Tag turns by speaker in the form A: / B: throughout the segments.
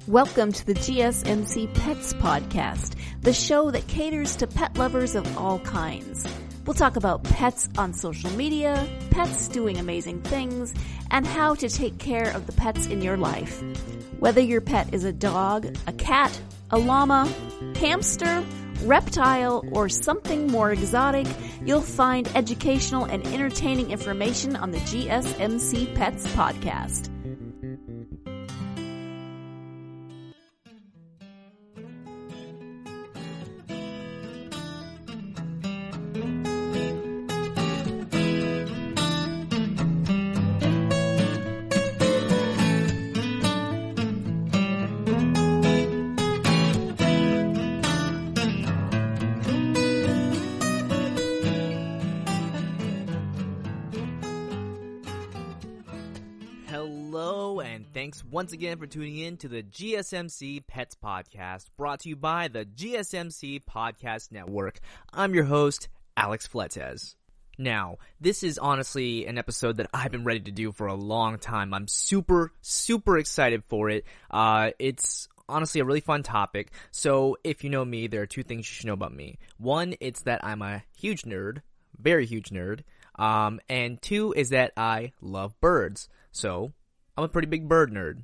A: Welcome to the GSMC Pets Podcast, the show that caters to pet lovers of all kinds. We'll talk about pets on social media, pets doing amazing things, and how to take care of the pets in your life. Whether your pet is a dog, a cat, a llama, hamster, reptile, or something more exotic, you'll find educational and entertaining information on the GSMC Pets Podcast.
B: Thanks once again for tuning in to the GSMC Pets Podcast, brought to you by the GSMC Podcast Network. I'm your host, Alex Fletes. Now, this is honestly an episode that I've been ready to do for a long time. I'm super excited for it. It's honestly a really fun topic. So if you know me, there are two things you should know about me. One, it's that I'm a huge nerd, very huge nerd. And two is that I love birds. So I'm a pretty big bird nerd.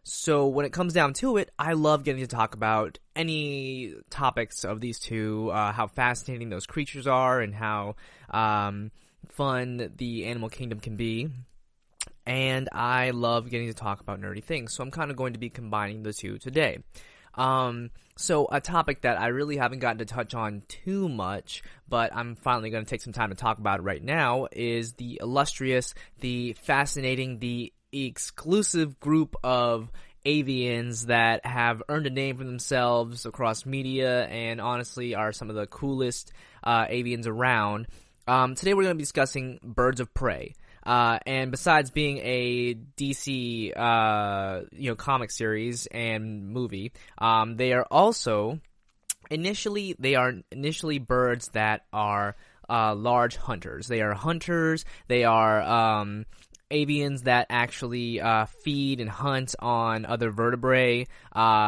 B: So when it comes down to it, I love getting to talk about any topics of these two, how fascinating those creatures are and how fun the animal kingdom can be. And I love getting to talk about nerdy things. So I'm kind of going to be combining the two today. So a topic that I really haven't gotten to touch on too much, but I'm finally going to take some time to talk about it right now, is the illustrious, the fascinating, the exclusive group of avians that have earned a name for themselves across media and honestly are some of the coolest avians around. Today we're going to be discussing birds of prey. And besides being a DC, comic series and movie, they are also initially birds that are large hunters. They are hunters. They are avians that actually feed and hunt on other vertebrae,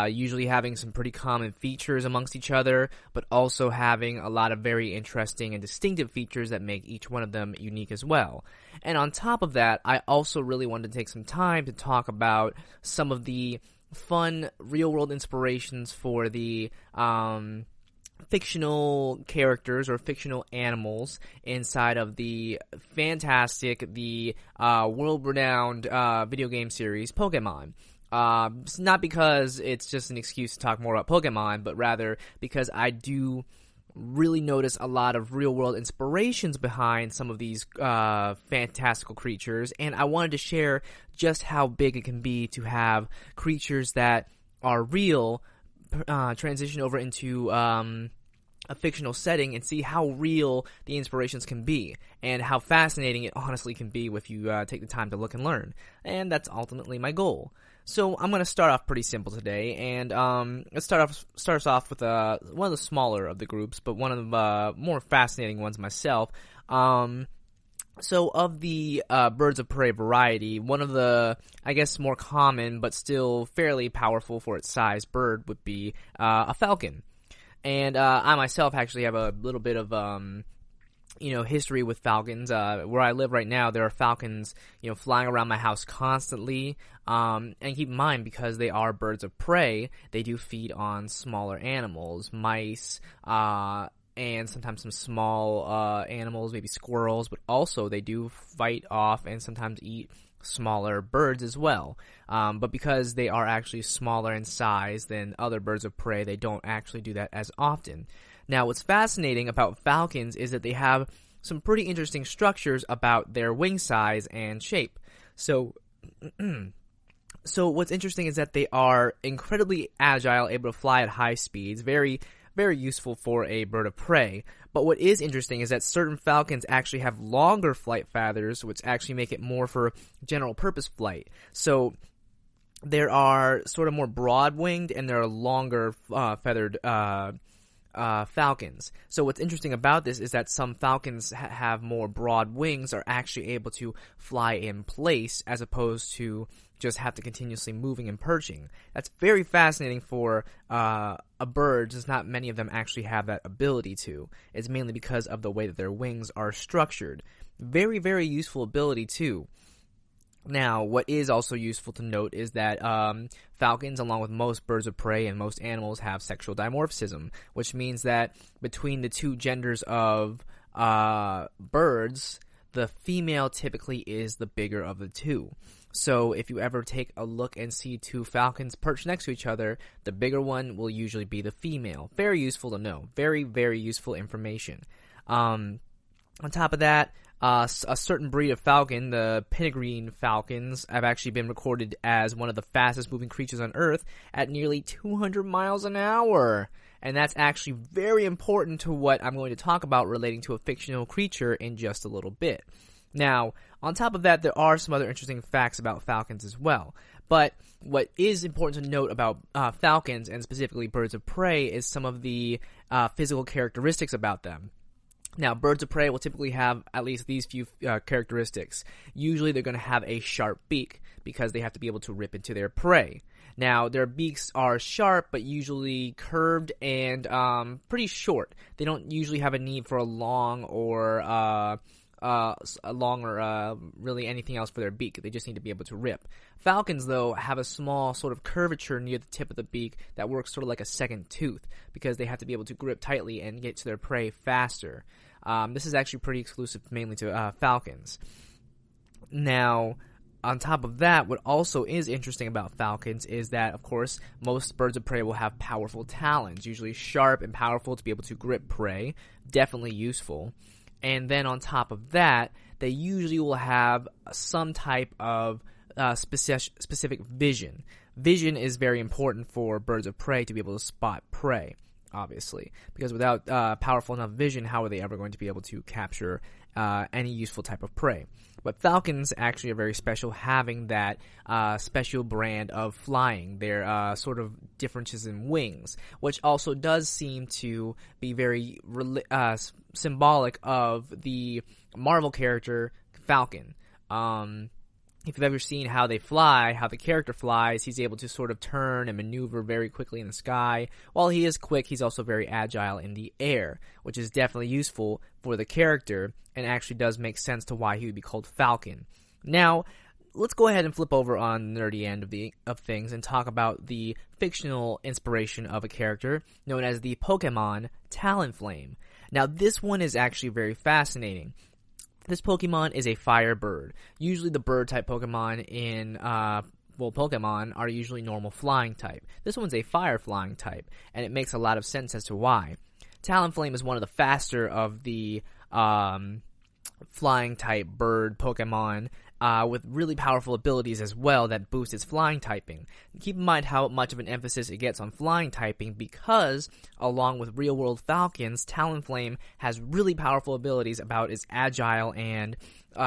B: usually having some pretty common features amongst each other, but also having a lot of very interesting and distinctive features that make each one of them unique as well. And on top of that, I also really wanted to take some time to talk about some of the fun real-world inspirations for the fictional characters or fictional animals inside of the fantastic, world-renowned video game series Pokemon. Not because it's just an excuse to talk more about Pokemon, but rather because I do really notice a lot of real-world inspirations behind some of these fantastical creatures, and I wanted to share just how big it can be to have creatures that are real transition over into a fictional setting and see how real the inspirations can be and how fascinating it honestly can be if you take the time to look and learn. And that's ultimately my goal. So I'm going to start off pretty simple today, and let's start us off with one of the smaller of the groups, but one of the more fascinating ones myself. So of the birds of prey variety, one of the, I guess, more common but still fairly powerful for its size bird would be a falcon. And I myself actually have a little bit of history with falcons. Where I live right now, there are falcons, flying around my house constantly. And keep in mind, because they are birds of prey, they do feed on smaller animals, mice, and sometimes some small animals, maybe squirrels, but also they do fight off and sometimes eat smaller birds as well. But because they are actually smaller in size than other birds of prey, they don't actually do that as often. Now, what's fascinating about falcons is that they have some pretty interesting structures about their wing size and shape. So what's interesting is that they are incredibly agile, able to fly at high speeds, very, very useful for a bird of prey. But what is interesting is that certain falcons actually have longer flight feathers, which actually make it more for general purpose flight. So there are sort of more broad-winged and there are longer feathered falcons. So what's interesting about this is that some falcons have more broad wings, are actually able to fly in place as opposed to just have to continuously moving and perching. That's very fascinating for a bird, since not many of them actually have that ability to. It's mainly because of the way that their wings are structured. Very, very useful ability too. Now, what is also useful to note is that falcons, along with most birds of prey and most animals, have sexual dimorphism, which means that between the two genders of birds, the female typically is the bigger of the two. So if you ever take a look and see two falcons perched next to each other, the bigger one will usually be the female. Very useful to know. Very, very useful information. On top of that, a certain breed of falcon, the peregrine falcons, have actually been recorded as one of the fastest moving creatures on Earth at nearly 200 miles an hour. And that's actually very important to what I'm going to talk about relating to a fictional creature in just a little bit. Now, on top of that, there are some other interesting facts about falcons as well. But what is important to note about falcons, and specifically birds of prey, is some of the physical characteristics about them. Now, birds of prey will typically have at least these few characteristics. Usually they're going to have a sharp beak because they have to be able to rip into their prey. Now, their beaks are sharp but usually curved and pretty short. They don't usually have a need for a long or really anything else for their beak. They just need to be able to rip. Falcons, though, have a small sort of curvature near the tip of the beak that works sort of like a second tooth because they have to be able to grip tightly and get to their prey faster. This is actually pretty exclusive mainly to falcons. Now, on top of that, what also is interesting about falcons is that, of course, most birds of prey will have powerful talons, usually sharp and powerful to be able to grip prey. Definitely useful. And then on top of that, they usually will have some type of specific vision. Vision is very important for birds of prey to be able to spot prey, obviously. Because without powerful enough vision, how are they ever going to be able to capture any useful type of prey? But falcons actually are very special, having that special brand of flying, their sort of differences in wings, which also does seem to be very symbolic of the Marvel character Falcon. If you've ever seen how they fly, how the character flies, he's able to sort of turn and maneuver very quickly in the sky. While he is quick, he's also very agile in the air, which is definitely useful for the character and actually does make sense to why he would be called Falcon. Now, let's go ahead and flip over on the nerdy end of things and talk about the fictional inspiration of a character known as the Pokemon Talonflame. Now, this one is actually very fascinating. This Pokemon is a fire bird. Usually the bird-type Pokemon in, Pokemon are usually normal flying type. This one's a fire flying type, and it makes a lot of sense as to why. Talonflame is one of the faster of the flying type bird Pokemon, with really powerful abilities as well that boost its flying typing. Keep in mind how much of an emphasis it gets on flying typing because, along with real-world falcons, Talonflame has really powerful abilities about its agile and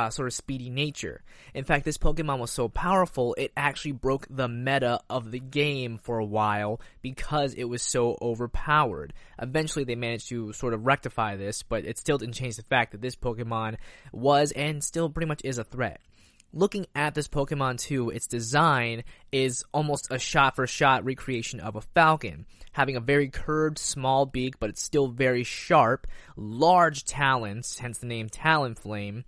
B: sort of speedy nature. In fact, this Pokemon was so powerful, it actually broke the meta of the game for a while because it was so overpowered. Eventually, they managed to sort of rectify this, but it still didn't change the fact that this Pokemon was and still pretty much is a threat. Looking at this Pokemon too, its design is almost a shot-for-shot recreation of a falcon, having a very curved, small beak, but it's still very sharp, large talons, hence the name Talonflame,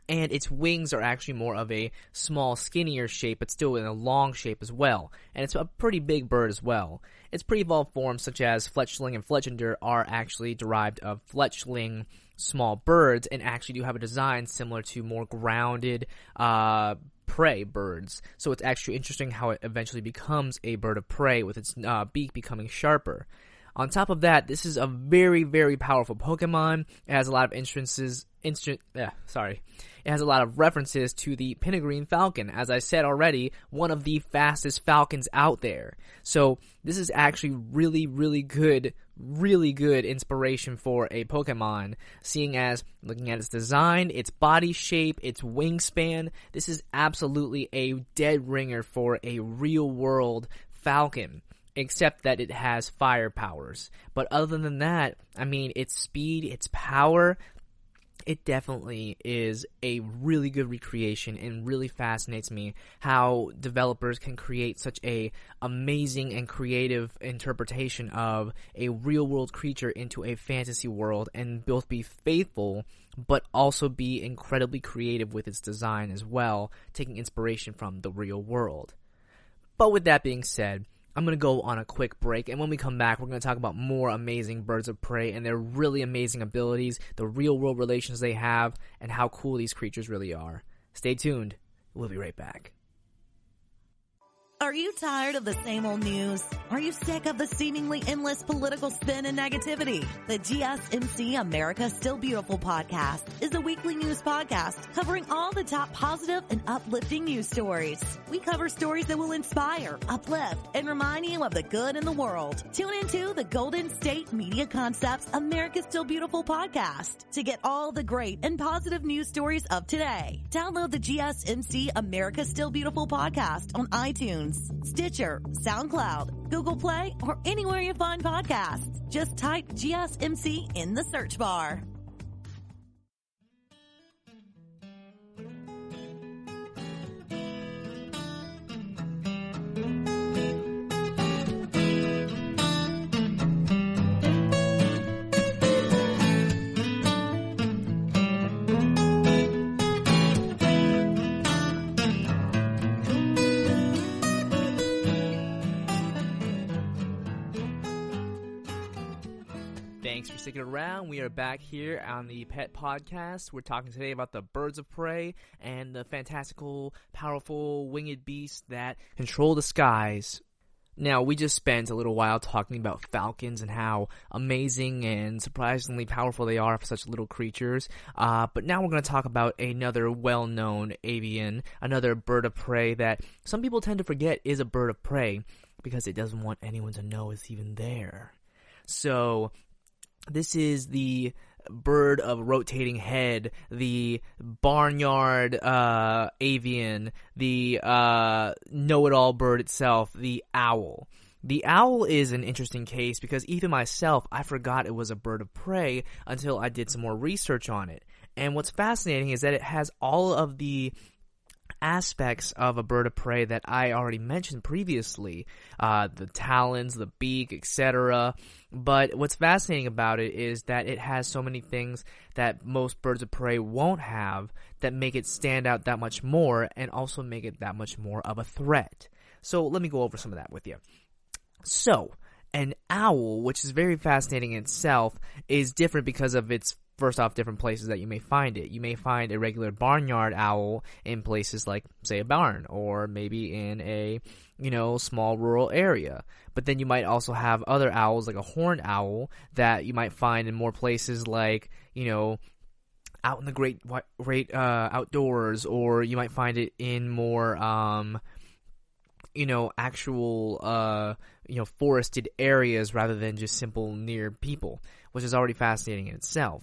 B: and its wings are actually more of a small, skinnier shape, but still in a long shape as well, and it's a pretty big bird as well. Its pre-evolved forms, such as Fletchling and Fletchinder, are actually derived of Fletchling small birds and actually do have a design similar to more grounded prey birds. So it's actually interesting how it eventually becomes a bird of prey with its beak becoming sharper. On top of that, this is a very, very powerful Pokemon. It has a lot of It has a lot of references to the peregrine falcon. As I said already, one of the fastest falcons out there. So this is actually really, really good inspiration for a Pokemon, seeing as looking at its design, its body shape, its wingspan, this is absolutely a dead ringer for a real-world falcon. except that it has fire powers. But other than that, I mean, its speed, its power, it definitely is a really good recreation, and really fascinates me how developers can create such a amazing and creative interpretation of a real world creature into a fantasy world, and both be faithful but also be incredibly creative with its design as well, taking inspiration from the real world. But with that being said, I'm going to go on a quick break, and when we come back, we're going to talk about more amazing birds of prey and their really amazing abilities, the real-world relations they have, and how cool these creatures really are. Stay tuned. We'll be right back.
C: Are you tired of the same old news? Are you sick of the seemingly endless political spin and negativity? The GSMC America's Still Beautiful podcast is a weekly news podcast covering all the top positive and uplifting news stories. We cover stories that will inspire, uplift, and remind you of the good in the world. Tune into the Golden State Media Concepts America's Still Beautiful podcast to get all the great and positive news stories of today. Download the GSMC America's Still Beautiful podcast on iTunes, Stitcher, SoundCloud, Google Play, or anywhere you find podcasts. Just type GSMC in the search bar.
B: Thanks for sticking around. We are back here on the Pet Podcast. We're talking today about the birds of prey and the fantastical, powerful, winged beasts that control the skies. Now, we just spent a little while talking about falcons and how amazing and surprisingly powerful they are for such little creatures. But now we're going to talk about another well-known avian, another bird of prey that some people tend to forget is a bird of prey because it doesn't want anyone to know it's even there. So this is the bird of rotating head, the barnyard avian, the know-it-all bird itself, the owl. The owl is an interesting case because even myself, I forgot it was a bird of prey until I did some more research on it. And what's fascinating is that it has all of the aspects of a bird of prey that I already mentioned previously, the talons, the beak, etc. But what's fascinating about it is that it has so many things that most birds of prey won't have that make it stand out that much more and also make it that much more of a threat. So let me go over some of that with you. So, an owl, which is very fascinating in itself, is different because of its first off, different places that you may find it. You may find a regular barnyard owl in places like, say, a barn, or maybe in a, small rural area. But then you might also have other owls, like a horned owl, that you might find in more places like, out in the great outdoors, or you might find it in more, actual, forested areas rather than just simple near people, which is already fascinating in itself.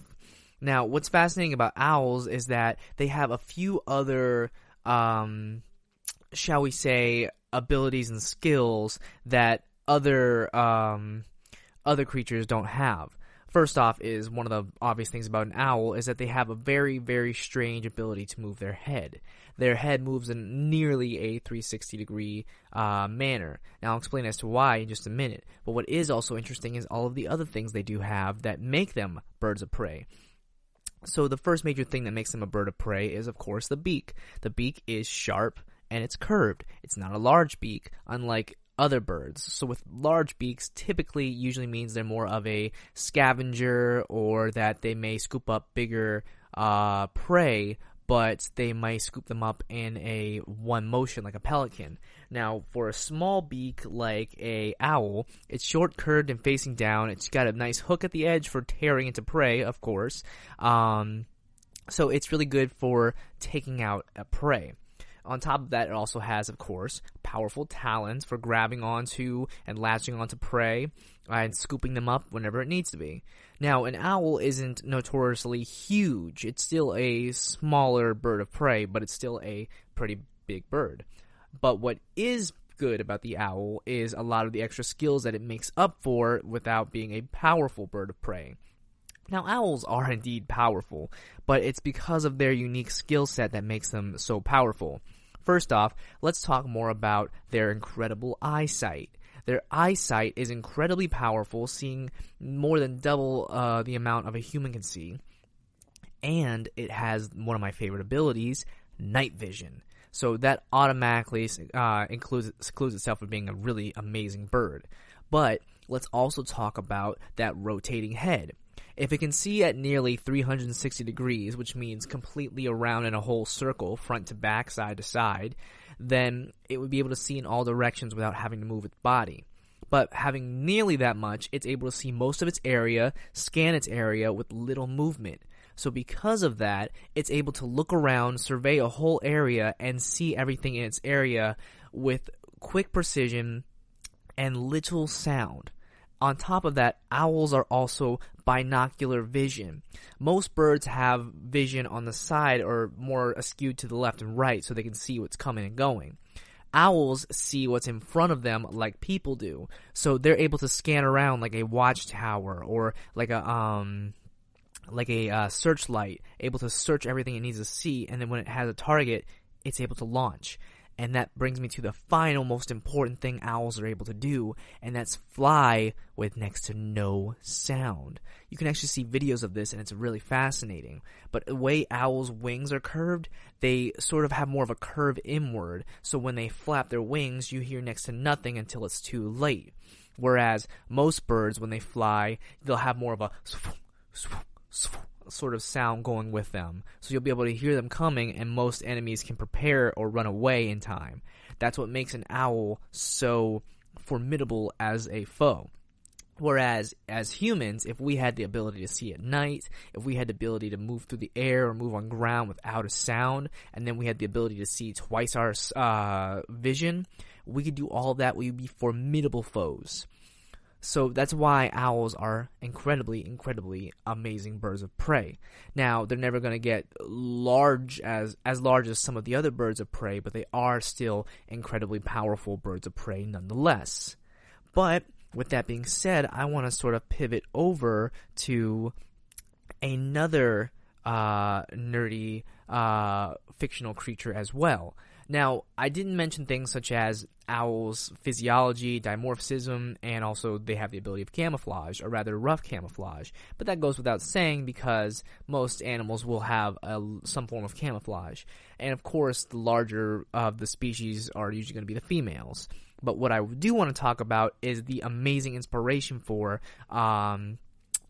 B: Now, what's fascinating about owls is that they have a few other, shall we say, abilities and skills that other creatures don't have. First off is one of the obvious things about an owl is that they have a very, very strange ability to move their head. Their head moves in nearly a 360-degree manner. Now, I'll explain as to why in just a minute. But what is also interesting is all of the other things they do have that make them birds of prey. So the first major thing that makes them a bird of prey is, of course, the beak. The beak is sharp and it's curved. It's not a large beak, unlike other birds. So with large beaks, typically usually means they're more of a scavenger, or that they may scoop up bigger prey, but they might scoop them up in a one motion like a pelican. Now, for a small beak like a owl, it's short, curved, and facing down. It's got a nice hook at the edge for tearing into prey, of course. So it's really good for taking out a prey. On top of that, it also has, of course, powerful talons for grabbing onto and latching onto prey and scooping them up whenever it needs to be. Now, an owl isn't notoriously huge. It's still a smaller bird of prey, but it's still a pretty big bird. But what is good about the owl is a lot of the extra skills that it makes up for without being a powerful bird of prey. Now, owls are indeed powerful, but it's because of their unique skill set that makes them so powerful. First off, let's talk more about their incredible eyesight. Their eyesight is incredibly powerful, seeing more than double the amount of a human can see. And it has one of my favorite abilities, night vision. So that automatically includes itself as being a really amazing bird. But let's also talk about that rotating head. If it can see at nearly 360 degrees, which means completely around in a whole circle, front to back, side to side, then it would be able to see in all directions without having to move its body. But having nearly that much, it's able to see most of its area, scan its area with little movement. So because of that, it's able to look around, survey a whole area, and see everything in its area with quick precision and little sound. On top of that, owls are also binocular vision. Most birds have vision on the side or more skewed to the left and right so they can see what's coming and going. Owls see what's in front of them like people do, so they're able to scan around like a watchtower or like a searchlight, able to search everything it needs to see, and then when it has a target, it's able to launch. And that brings me to the final most important thing owls are able to do, and that's fly with next to no sound. You can actually see videos of this, and it's really fascinating. But the way owls' wings are curved, they sort of have more of a curve inward, so when they flap their wings, you hear next to nothing until it's too late. Whereas most birds, when they fly, they'll have more of a sort of sound going with them, so you'll be able to hear them coming, and most enemies can prepare or run away in time. That's what makes an owl so formidable as a foe. Whereas as humans, if we had the ability to see at night, if we had the ability to move through the air or move on ground without a sound, and then we had the ability to see twice our vision, we could do all of that. We would be formidable foes. So that's why owls are incredibly, incredibly amazing birds of prey. Now, they're never going to get large as large as some of the other birds of prey, but they are still incredibly powerful birds of prey nonetheless. But with that being said, I want to sort of pivot over to another nerdy fictional creature as well. Now, I didn't mention things such as owls' physiology, dimorphism, and also they have the ability of camouflage, or rather rough camouflage. But that goes without saying because most animals will have some form of camouflage. And of course, the larger of the species are usually going to be the females. But what I do want to talk about is the amazing inspiration for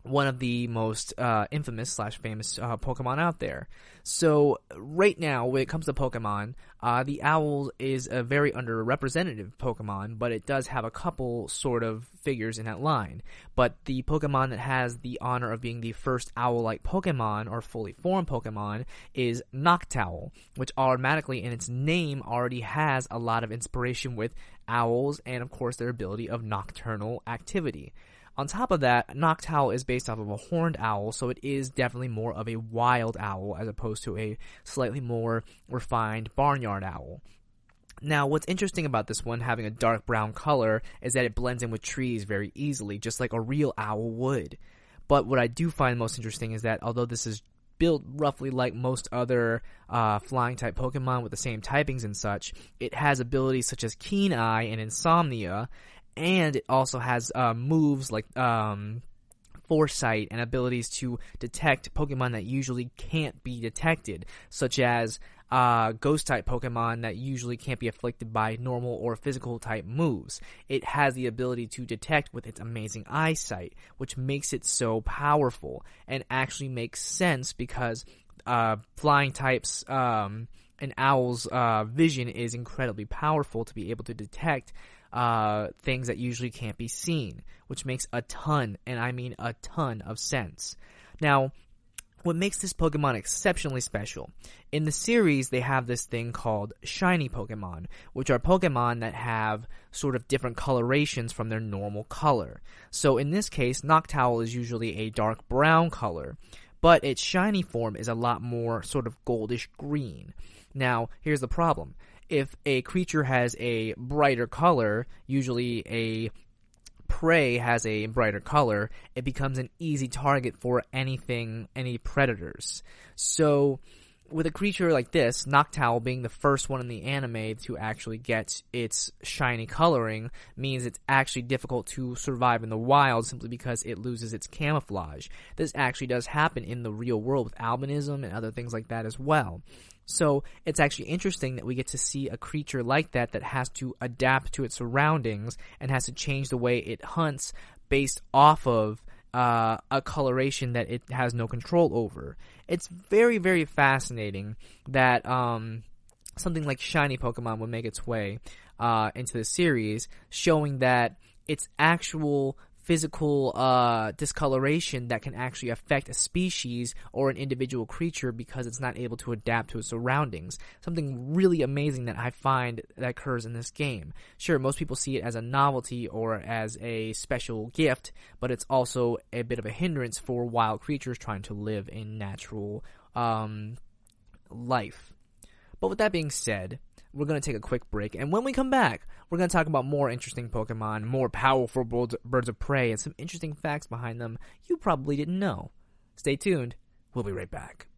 B: one of the most infamous/famous Pokemon out there. So right now, when it comes to Pokemon, the owl is a very underrepresented Pokemon, but it does have a couple sort of figures in that line. But the Pokemon that has the honor of being the first owl-like Pokemon, or fully formed Pokemon, is Noctowl, which automatically in its name already has a lot of inspiration with owls and of course their ability of nocturnal activity. On top of that, Noctowl is based off of a horned owl, so it is definitely more of a wild owl as opposed to a slightly more refined barnyard owl. Now, what's interesting about this one having a dark brown color is that it blends in with trees very easily, just like a real owl would. But what I do find most interesting is that although this is built roughly like most other flying-type Pokemon with the same typings and such, it has abilities such as Keen Eye and Insomnia, and it also has moves like Foresight and abilities to detect Pokemon that usually can't be detected, such as Ghost-type Pokemon that usually can't be afflicted by normal or physical-type moves. It has the ability to detect with its amazing eyesight, which makes it so powerful, and actually makes sense because flying types, an owl's vision is incredibly powerful to be able to detect things that usually can't be seen, which makes a ton, and I mean a ton of sense. Now, what makes this Pokemon exceptionally special? In the series, they have this thing called shiny Pokemon, which are Pokemon that have sort of different colorations from their normal color. So in this case, Noctowl is usually a dark brown color, but its shiny form is a lot more sort of goldish green. Now, here's the problem. if a creature has a brighter color, usually a prey has a brighter color, it becomes an easy target for any predators. So with a creature like this, Noctowl being the first one in the anime to actually get its shiny coloring means it's actually difficult to survive in the wild simply because it loses its camouflage. This actually does happen in the real world with albinism and other things like that as well. So it's actually interesting that we get to see a creature like that has to adapt to its surroundings and has to change the way it hunts based off of a coloration that it has no control over. It's very, very fascinating that something like shiny Pokemon would make its way into the series, showing that its actual physical discoloration that can actually affect a species or an individual creature because it's not able to adapt to its surroundings. Something really amazing that I find that occurs in this game. Sure, most people see it as a novelty or as a special gift, but it's also a bit of a hindrance for wild creatures trying to live in natural life. But with that being said, we're going to take a quick break, and when we come back, we're going to talk about more interesting Pokemon, more powerful birds of prey, and some interesting facts behind them you probably didn't know. Stay tuned. We'll be right back.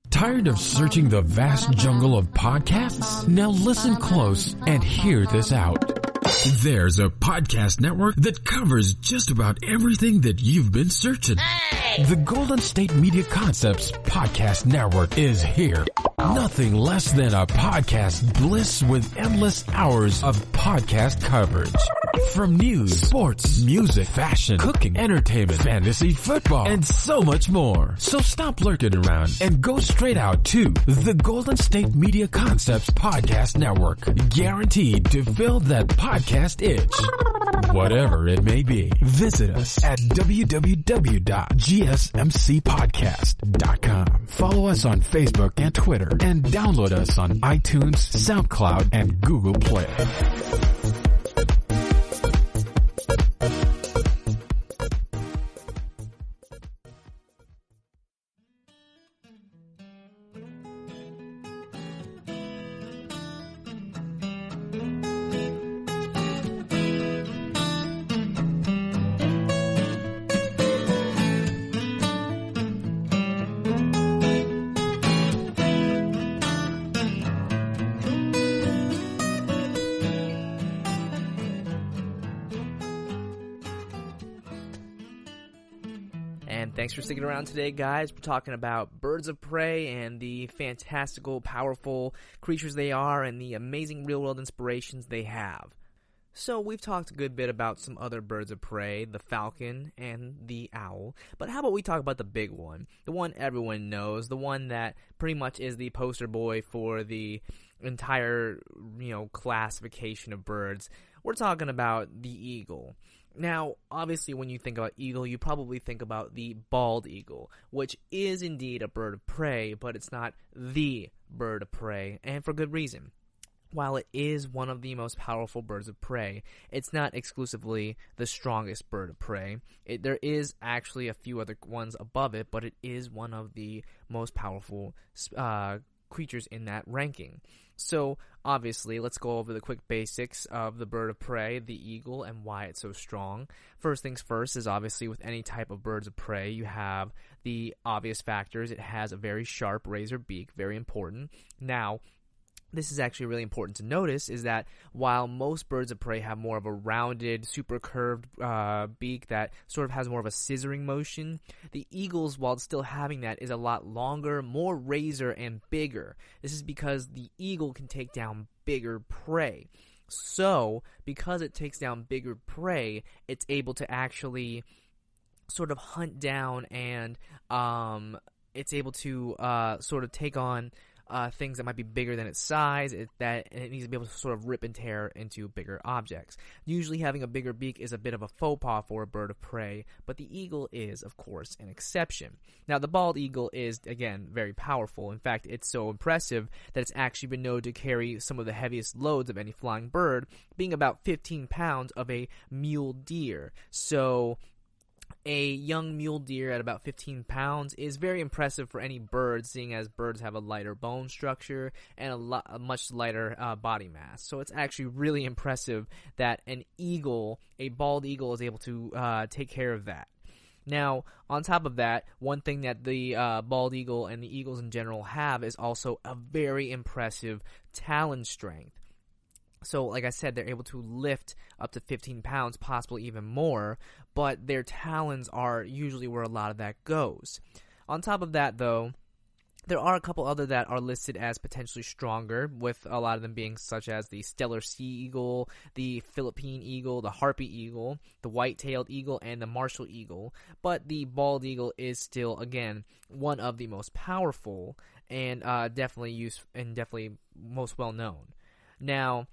D: Tired of searching the vast jungle of podcasts? Now listen close and hear this out. There's a podcast network that covers just about everything that you've been searching. Hey! The Golden State Media Concepts Podcast Network is here. Nothing less than a podcast bliss with endless hours of podcast coverage. From news, sports, music, fashion, cooking, entertainment, fantasy, football, and so much more. So stop lurking around and go straight out to the Golden State Media Concepts Podcast Network. Guaranteed to fill that podcast itch. Whatever it may be. Visit us at www.gsmcpodcast.com. Follow us on Facebook and Twitter and download us on iTunes, SoundCloud, and Google Play.
B: And thanks for sticking around today, guys. We're talking about birds of prey and the fantastical, powerful creatures they are and the amazing real-world inspirations they have. So we've talked a good bit about some other birds of prey, the falcon and the owl. But how about we talk about the big one, the one everyone knows, the one that pretty much is the poster boy for the entire, classification of birds. We're talking about the eagle. Now, obviously, when you think about eagle, you probably think about the bald eagle, which is indeed a bird of prey, but it's not the bird of prey, and for good reason. While it is one of the most powerful birds of prey, it's not exclusively the strongest bird of prey. There is actually a few other ones above it, but it is one of the most powerful creatures in that ranking. So, obviously, let's go over the quick basics of the bird of prey, the eagle, and why it's so strong. First things first is obviously with any type of birds of prey, you have the obvious factors. It has a very sharp razor beak, very important. Now, this is actually really important to notice is that while most birds of prey have more of a rounded, super curved beak that sort of has more of a scissoring motion, the eagle's, while still having that, is a lot longer, more razor, and bigger. This is because the eagle can take down bigger prey. So, because it takes down bigger prey, it's able to actually sort of hunt down and it's able to sort of take on things that might be bigger than its size, and it needs to be able to sort of rip and tear into bigger objects. Usually having a bigger beak is a bit of a faux pas for a bird of prey, but the eagle is, of course, an exception. Now, the bald eagle is, again, very powerful. In fact, it's so impressive that it's actually been known to carry some of the heaviest loads of any flying bird, being about 15 pounds of a mule deer. So, A young mule deer at about 15 pounds is very impressive for any bird, seeing as birds have a lighter bone structure and a much lighter body mass. So it's actually really impressive that a bald eagle, is able to take care of that. Now, on top of that, one thing that the bald eagle and the eagles in general have is also a very impressive talon strength. So, like I said, they're able to lift up to 15 pounds, possibly even more, but their talons are usually where a lot of that goes. On top of that, though, there are a couple other that are listed as potentially stronger, with a lot of them being such as the Stellar Sea Eagle, the Philippine Eagle, the Harpy Eagle, the White-tailed Eagle, and the Martial Eagle. But the Bald Eagle is still, again, one of the most powerful and definitely most well known. Now,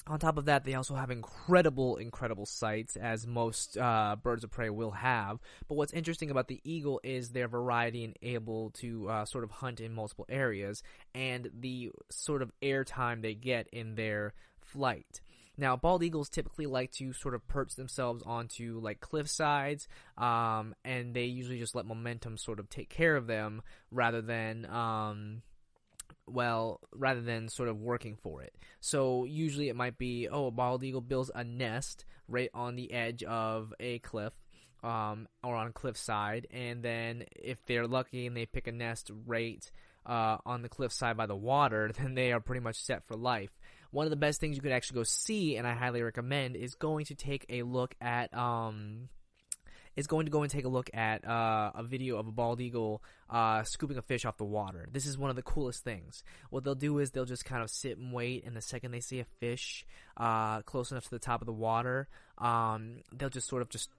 B: on top of that, they also have incredible sights, as most birds of prey will have. But what's interesting about the eagle is their variety and able to sort of hunt in multiple areas, and the sort of airtime they get in their flight. Now, bald eagles typically like to sort of perch themselves onto like cliff sides, and they usually just let momentum sort of take care of them rather than sort of working for it. So usually it might be, a bald eagle builds a nest right on the edge of a cliff, or on a cliffside, and then if they're lucky and they pick a nest right on the cliffside by the water, then they are pretty much set for life. One of the best things you could actually go see, and I highly recommend, is going to take a look at a video of a bald eagle scooping a fish off the water. This is one of the coolest things. What they'll do is they'll just kind of sit and wait, and the second they see a fish close enough to the top of the water, they'll just sort of just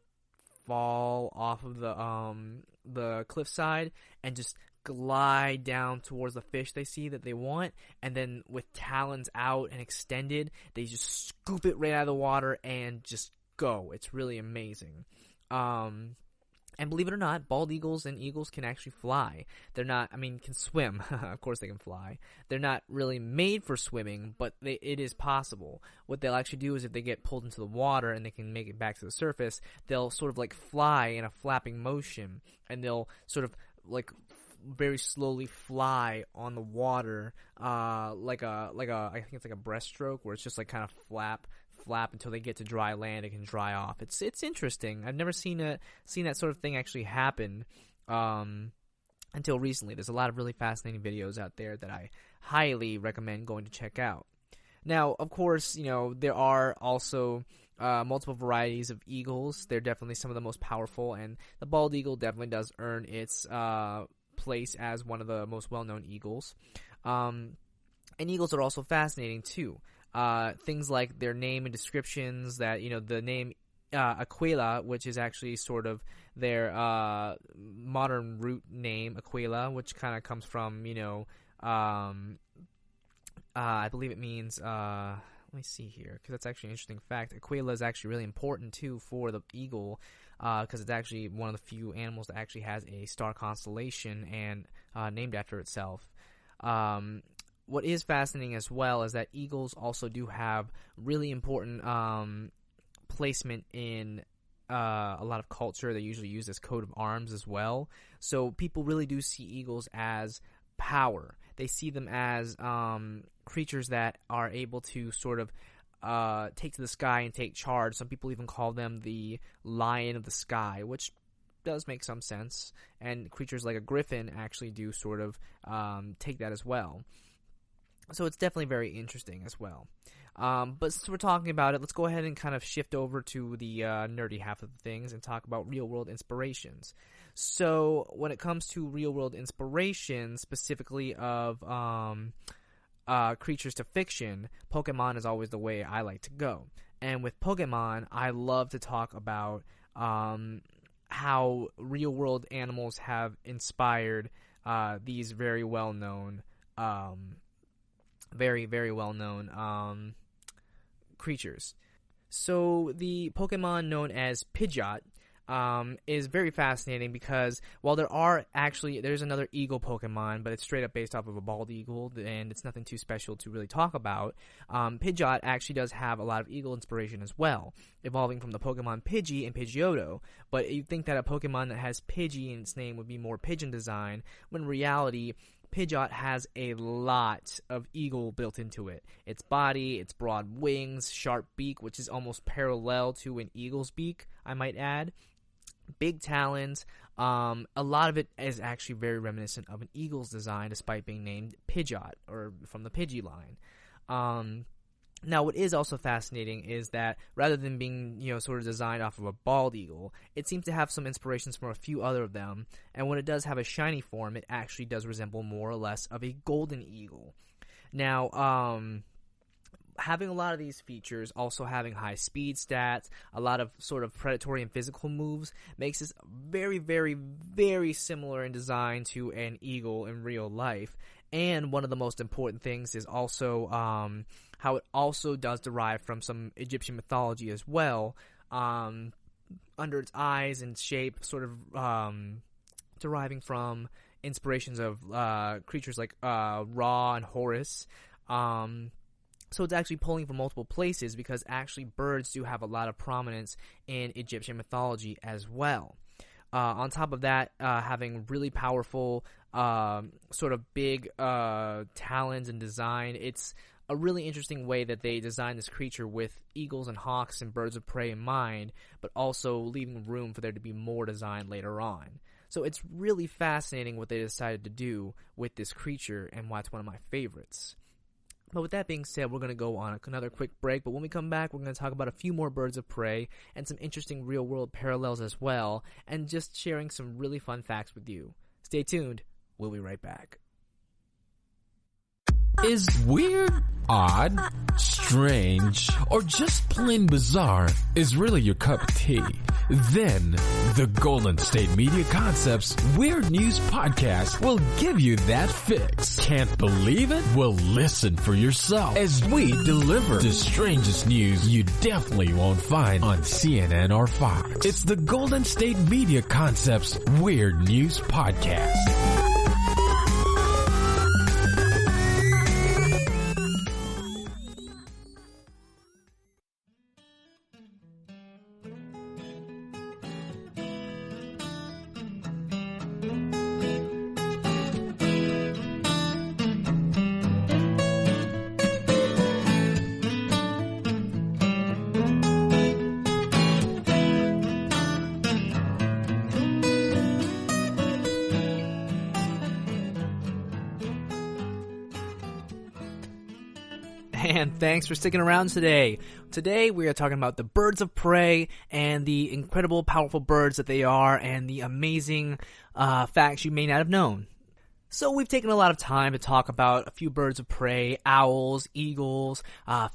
B: fall off of the cliffside and just glide down towards the fish they see that they want, and then with talons out and extended, they just scoop it right out of the water and just go. It's really amazing. And believe it or not, bald eagles and eagles can actually fly. Can swim. Of course they can fly. They're not really made for swimming, but it is possible. What they'll actually do is if they get pulled into the water and they can make it back to the surface, they'll sort of like fly in a flapping motion, and they'll sort of like very slowly fly on the water, I think it's like a breaststroke, where it's just like kind of flap until they get to dry land. It can dry off. It's interesting. I've never seen that sort of thing actually happen until recently. There's a lot of really fascinating videos out there that I highly recommend going to check out. Now, of course, there are also multiple varieties of eagles. They're definitely some of the most powerful, and the bald eagle definitely does earn its place as one of the most well-known eagles. And eagles are also fascinating too. Things like their name and descriptions, that the name Aquila, which is actually sort of their modern root name, Aquila, which kind of comes from I believe it means let me see here, because that's actually an interesting fact. Aquila is actually really important too for the eagle, because it's actually one of the few animals that actually has a star constellation and named after itself. What is fascinating as well is that eagles also do have really important placement in a lot of culture. They usually use as coat of arms as well. So people really do see eagles as power. They see them as creatures that are able to sort of take to the sky and take charge. Some people even call them the lion of the sky, which does make some sense. And creatures like a griffin actually do sort of take that as well. So it's definitely very interesting as well. But since we're talking about it, let's go ahead and kind of shift over to the nerdy half of things and talk about real-world inspirations. So when it comes to real-world inspirations, specifically of creatures to fiction, Pokemon is always the way I like to go. And with Pokemon, I love to talk about how real-world animals have inspired these very well-known creatures. So the Pokemon known as Pidgeot is very fascinating because while there's another eagle Pokemon, but it's straight up based off of a bald eagle, and it's nothing too special to really talk about. Pidgeot actually does have a lot of eagle inspiration as well, evolving from the Pokemon Pidgey and Pidgeotto. But you'd think that a Pokemon that has Pidgey in its name would be more pigeon design, when in reality, Pidgeot has a lot of eagle built into it. Its body, its broad wings, sharp beak, which is almost parallel to an eagle's beak, I might add. Big talons. A lot of it is actually very reminiscent of an eagle's design, despite being named Pidgeot, or from the Pidgey line. Now, what is also fascinating is that rather than being, sort of designed off of a bald eagle, it seems to have some inspirations from a few other of them, and when it does have a shiny form, it actually does resemble more or less of a golden eagle. Now, having a lot of these features, also having high speed stats, a lot of sort of predatory and physical moves, makes this very, very, very similar in design to an eagle in real life. And one of the most important things is also how it also does derive from some Egyptian mythology as well, under its eyes and shape, sort of deriving from inspirations of creatures like Ra and Horus. So it's actually pulling from multiple places, because actually birds do have a lot of prominence in Egyptian mythology as well. On top of that, having really powerful, sort of big talons and design, it's a really interesting way that they designed this creature with eagles and hawks and birds of prey in mind, but also leaving room for there to be more design later on. So it's really fascinating what they decided to do with this creature, and why it's one of my favorites. But with that being said, we're going to go on another quick break, but when we come back, we're going to talk about a few more birds of prey and some interesting real-world parallels as well, and just sharing some really fun facts with you. Stay tuned. We'll be right back.
D: Is weird, odd, strange, or just plain bizarre is really your cup of tea? Then, the Golden State Media Concepts Weird News Podcast will give you that fix. Can't believe it? Well, listen for yourself as we deliver the strangest news you definitely won't find on CNN or Fox. It's the Golden State Media Concepts Weird News Podcast.
B: And thanks for sticking around today. Today we are talking about the birds of prey and the incredible, powerful birds that they are, and the amazing facts you may not have known. So we've taken a lot of time to talk about a few birds of prey: owls, eagles,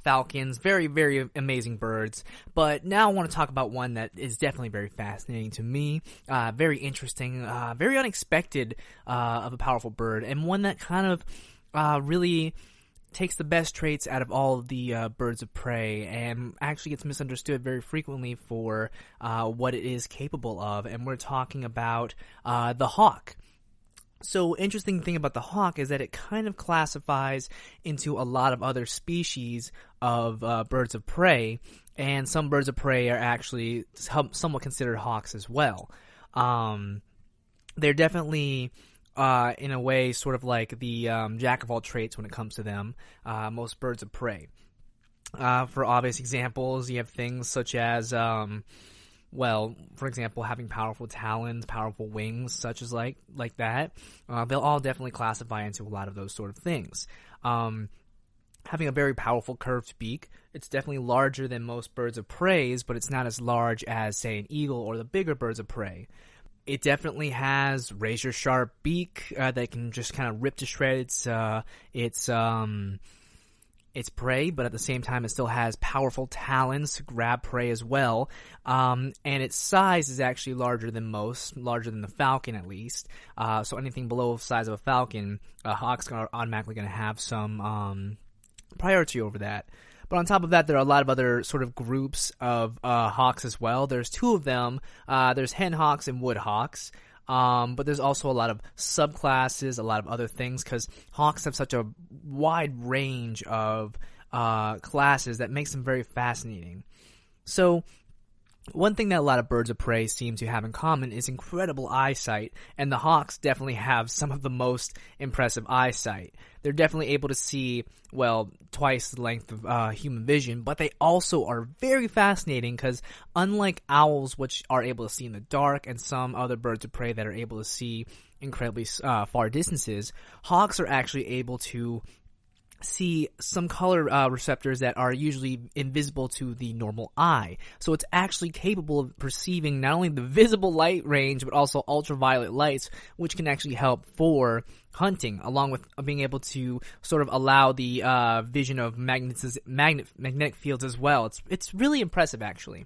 B: falcons, very, very amazing birds. But now I want to talk about one that is definitely very fascinating to me, very interesting, very unexpected of a powerful bird, and one that kind of really takes the best traits out of all of the birds of prey, and actually gets misunderstood very frequently for what it is capable of. And we're talking about the hawk. So, interesting thing about the hawk is that it kind of classifies into a lot of other species of birds of prey, and some birds of prey are actually somewhat considered hawks as well. They're definitely in a way, sort of like the jack of all trades when it comes to them, most birds of prey. For obvious examples, you have things such as, for example, having powerful talons, powerful wings, such as like that. They'll all definitely classify into a lot of those sort of things. Having a very powerful curved beak, it's definitely larger than most birds of prey, but it's not as large as, say, an eagle or the bigger birds of prey. It definitely has razor-sharp beak that can just kind of rip to shreds its prey, but at the same time it still has powerful talons to grab prey as well. And its size is actually larger than most, larger than the falcon at least. So anything below the size of a falcon, a hawk's automatically going to have some priority over that. But on top of that, there are a lot of other sort of groups of hawks as well. There's two of them. There's hen hawks and wood hawks. But there's also a lot of subclasses, a lot of other things, because hawks have such a wide range of classes that makes them very fascinating. So one thing that a lot of birds of prey seem to have in common is incredible eyesight, and the hawks definitely have some of the most impressive eyesight. They're definitely able to see, well, twice the length of human vision, but they also are very fascinating because unlike owls, which are able to see in the dark, and some other birds of prey that are able to see incredibly far distances, hawks are actually able to see some color receptors that are usually invisible to the normal eye. So it's actually capable of perceiving not only the visible light range, but also ultraviolet lights, which can actually help for hunting, along with being able to sort of allow the vision of magnetic fields as well. It's really impressive, actually,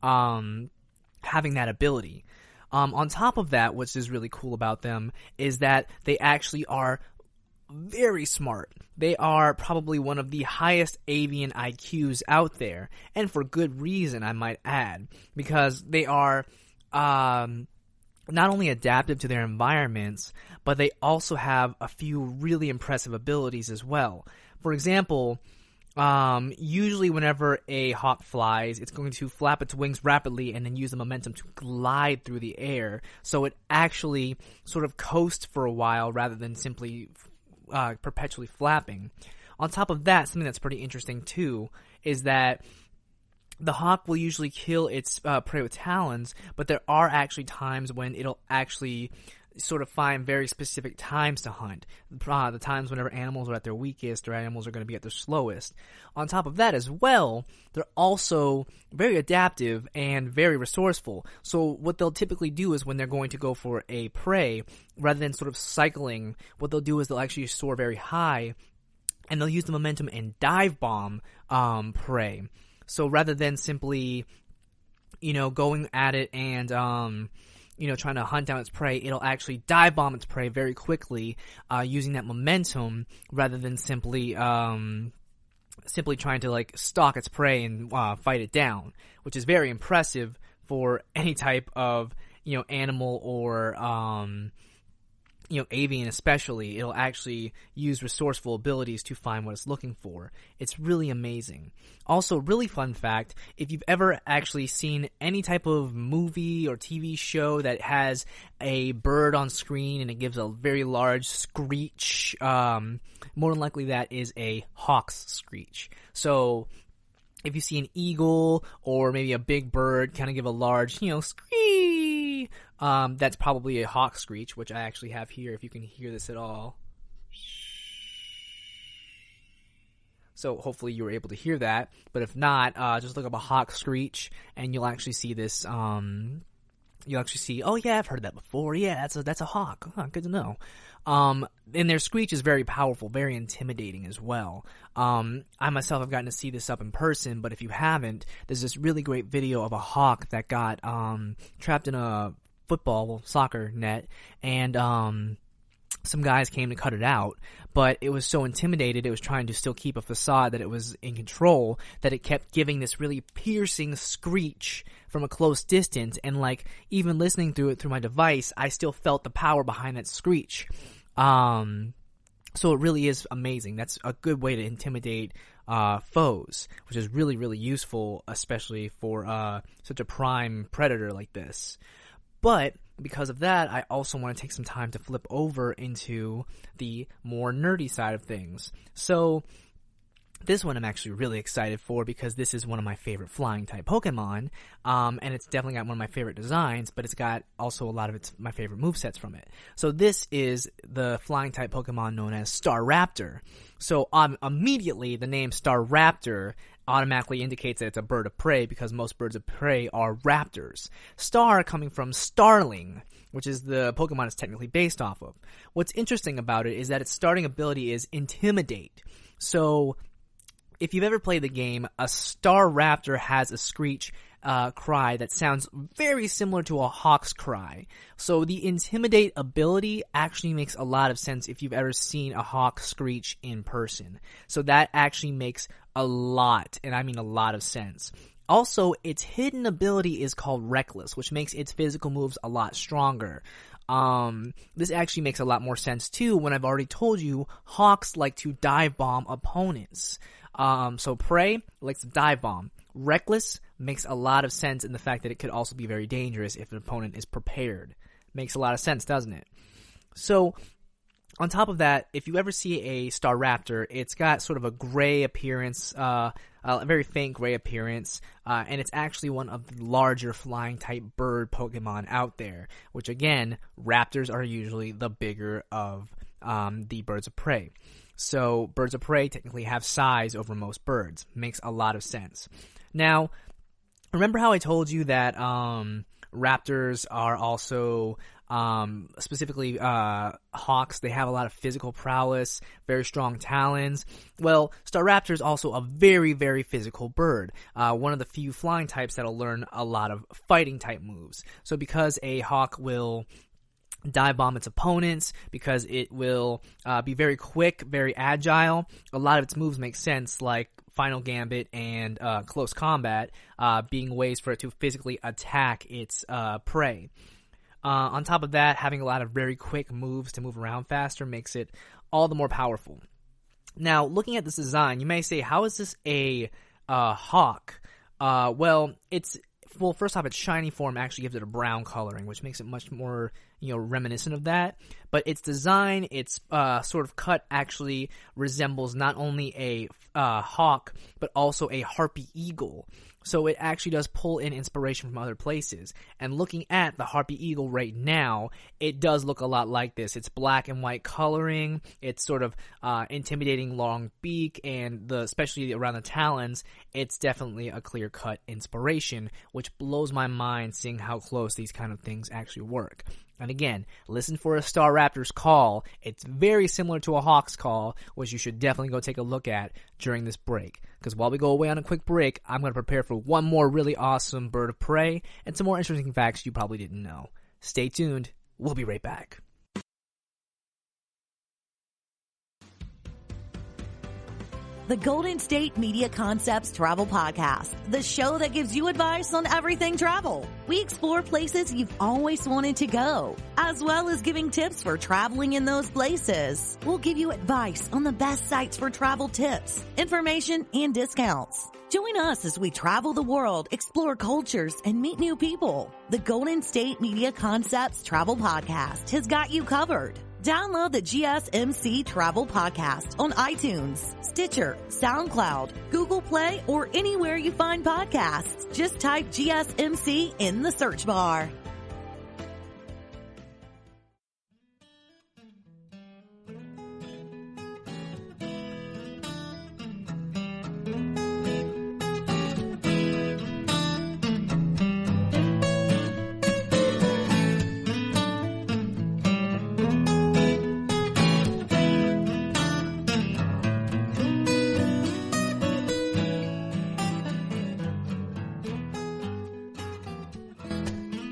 B: having that ability. On top of that, what's is really cool about them is that they actually are very smart. They are probably one of the highest avian IQs out there, and for good reason, I might add, because they are not only adaptive to their environments, but they also have a few really impressive abilities as well. For example, usually whenever a hawk flies, it's going to flap its wings rapidly and then use the momentum to glide through the air, so it actually sort of coasts for a while rather than simply perpetually flapping. On top of that, something that's pretty interesting too is that the hawk will usually kill its prey with talons, but there are actually times when it'll actually sort of find very specific times to hunt. The times whenever animals are at their weakest or animals are going to be at their slowest. On top of that as well, they're also very adaptive and very resourceful. So what they'll typically do is when they're going to go for a prey, rather than sort of cycling, what they'll do is they'll actually soar very high and they'll use the momentum and dive bomb prey. So rather than simply, going at it and trying to hunt down its prey, it'll actually dive bomb its prey very quickly, using that momentum rather than simply trying to stalk its prey and fight it down, which is very impressive for any type of animal or avian especially. It'll actually use resourceful abilities to find what it's looking for. It's really amazing. Also, really fun fact, if you've ever actually seen any type of movie or TV show that has a bird on screen and it gives a very large screech, more than likely that is a hawk's screech. So if you see an eagle or maybe a big bird kind of give a large, screech, that's probably a hawk screech, which I actually have here if you can hear this at all. So hopefully you were able to hear that, but if not, just look up a hawk screech and you'll actually see this, you'll actually see, oh yeah, I've heard that before, yeah, that's a hawk, good to know. And their screech is very powerful, very intimidating as well. I myself have gotten to see this up in person, but if you haven't, there's this really great video of a hawk that got trapped in a soccer net, and some guys came to cut it out, but it was so intimidated, it was trying to still keep a facade that it was in control, that it kept giving this really piercing screech from a close distance, and even listening through it through my device, I still felt the power behind that screech. So it really is amazing. That's a good way to intimidate foes, which is really, really useful, especially for such a prime predator like this. But because of that, I also want to take some time to flip over into the more nerdy side of things. So this one I'm actually really excited for because this is one of my favorite flying type Pokemon, and it's definitely got one of my favorite designs, but it's got also a lot of my favorite movesets from it. So this is the flying type Pokemon known as Staraptor. So immediately the name Staraptor automatically indicates that it's a bird of prey because most birds of prey are raptors. Star coming from starling, which is the Pokemon it's technically based off of. What's interesting about it is that its starting ability is Intimidate. So if you've ever played the game, a Staraptor has a screech cry that sounds very similar to a hawk's cry. So the intimidate ability actually makes a lot of sense if you've ever seen a hawk screech in person. So that actually makes a lot, and I mean a lot of sense. Also, its hidden ability is called Reckless, which makes its physical moves a lot stronger. This actually makes a lot more sense too when I've already told you hawks like to dive bomb opponents. So Prey likes to dive bomb. Reckless makes a lot of sense in the fact that it could also be very dangerous if an opponent is prepared. Makes a lot of sense, doesn't it? So, on top of that, if you ever see a Staraptor, it's got sort of a gray appearance, a very faint gray appearance, and it's actually one of the larger flying type bird Pokemon out there, which again, raptors are usually the bigger of the birds of prey. So birds of prey technically have size over most birds. Makes a lot of sense. Now, remember how I told you that raptors are also specifically hawks, they have a lot of physical prowess, very strong talons. Well, Staraptor is also a very, very physical bird. One of the few flying types that'll learn a lot of fighting type moves. So because a hawk will dive bomb its opponents, because it will be very quick, very agile, a lot of its moves make sense, like Final Gambit and Close Combat being ways for it to physically attack its prey. On top of that, having a lot of very quick moves to move around faster makes it all the more powerful. Now, looking at this design, you may say, how is this a hawk? Well, first off, its shiny form actually gives it a brown coloring, which makes it much more, reminiscent of that. But its design, its sort of cut actually resembles not only a hawk, but also a harpy eagle. So it actually does pull in inspiration from other places. And looking at the harpy eagle right now, it does look a lot like this. It's black and white coloring. It's sort of intimidating long beak, and especially around the talons, it's definitely a clear-cut inspiration, which blows my mind seeing how close these kind of things actually work. And again, listen for a Staraptor's call. It's very similar to a hawk's call, which you should definitely go take a look at during this break. Because while we go away on a quick break, I'm going to prepare for one more really awesome bird of prey and some more interesting facts you probably didn't know. Stay tuned. We'll be right back.
C: The Golden State Media Concepts Travel Podcast, the show that gives you advice on everything travel. We explore places you've always wanted to go, as well as giving tips for traveling in those places. We'll give you advice on the best sites for travel tips, information, and discounts. Join us as we travel the world, explore cultures, and meet new people. The Golden State Media Concepts Travel Podcast has got you covered. Download the GSMC Travel Podcast on iTunes, Stitcher, SoundCloud, Google Play, or anywhere you find podcasts. Just type GSMC in the search bar.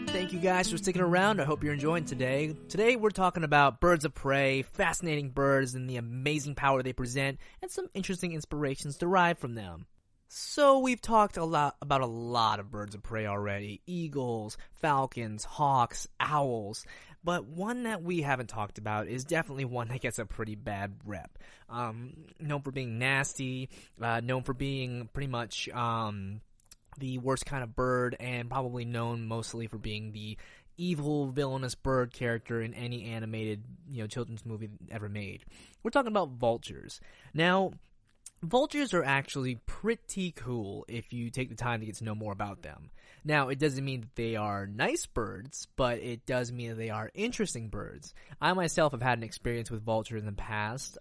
B: Thank you guys for sticking around. I hope you're enjoying today. Today we're talking about birds of prey, fascinating birds and the amazing power they present, and some interesting inspirations derived from them. So we've talked about a lot of birds of prey already. Eagles, falcons, hawks, owls. But one that we haven't talked about is definitely one that gets a pretty bad rep. Known for being nasty, known for being pretty much the worst kind of bird, and probably known mostly for being the evil, villainous bird character in any animated, children's movie ever made. We're talking about vultures. Now, vultures are actually pretty cool if you take the time to get to know more about them. Now, it doesn't mean that they are nice birds, but it does mean that they are interesting birds. I myself have had an experience with vultures in the past.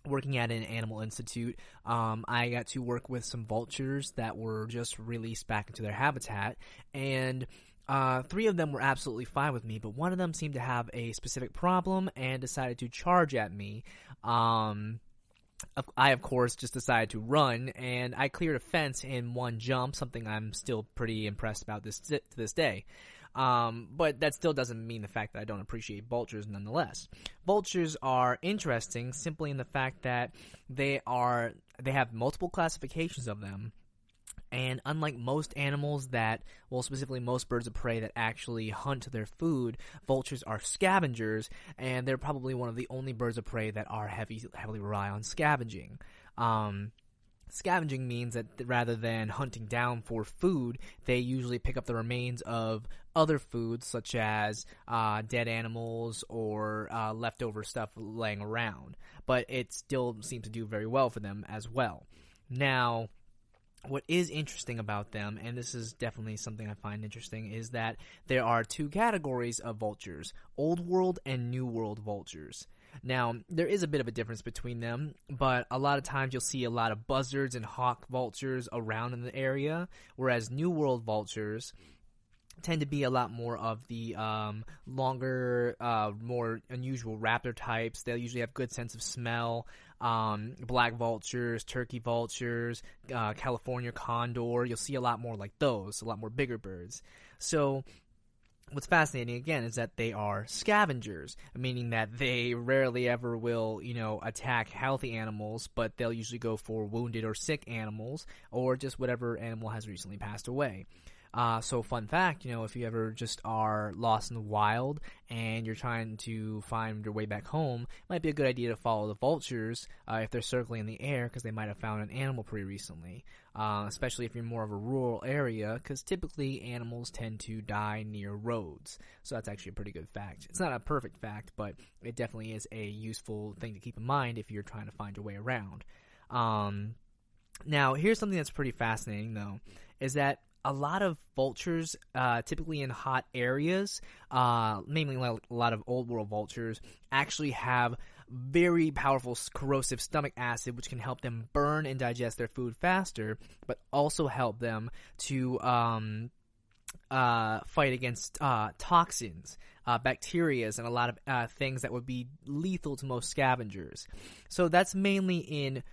B: Working at an animal institute, I got to work with some vultures that were just released back into their habitat, and 3 of them were absolutely fine with me, but one of them seemed to have a specific problem and decided to charge at me. I, of course, just decided to run, and I cleared a fence in one jump, something I'm still pretty impressed about to this day. But that still doesn't mean the fact that I don't appreciate vultures nonetheless. Vultures are interesting simply in the fact that they have multiple classifications of them. And unlike most animals specifically most birds of prey that actually hunt their food, vultures are scavengers, and they're probably one of the only birds of prey that are heavily rely on scavenging. Scavenging means that rather than hunting down for food, they usually pick up the remains of other foods, such as dead animals or leftover stuff laying around. But it still seems to do very well for them as well. Now, what is interesting about them, and this is definitely something I find interesting, is that there are two categories of vultures, Old World and New World vultures. Now, there is a bit of a difference between them, but a lot of times you'll see a lot of buzzards and hawk vultures around in the area, whereas New World vultures tend to be a lot more of the longer, more unusual raptor types. They'll usually have good sense of smell. Black vultures, turkey vultures, California condor. You'll see a lot more like those, a lot more bigger birds. So what's fascinating, again, is that they are scavengers, meaning that they rarely ever will, attack healthy animals, but they'll usually go for wounded or sick animals, or just whatever animal has recently passed away. So fun fact, if you ever just are lost in the wild and you're trying to find your way back home, it might be a good idea to follow the vultures if they're circling in the air, because they might have found an animal pretty recently, especially if you're more of a rural area, because typically animals tend to die near roads. So that's actually a pretty good fact. It's not a perfect fact, but it definitely is a useful thing to keep in mind if you're trying to find your way around. Now, here's something that's pretty fascinating, though, is that a lot of vultures, typically in hot areas, mainly a lot of Old World vultures, actually have very powerful corrosive stomach acid, which can help them burn and digest their food faster, but also help them to fight against toxins, bacteria, and a lot of things that would be lethal to most scavengers. So that's mainly in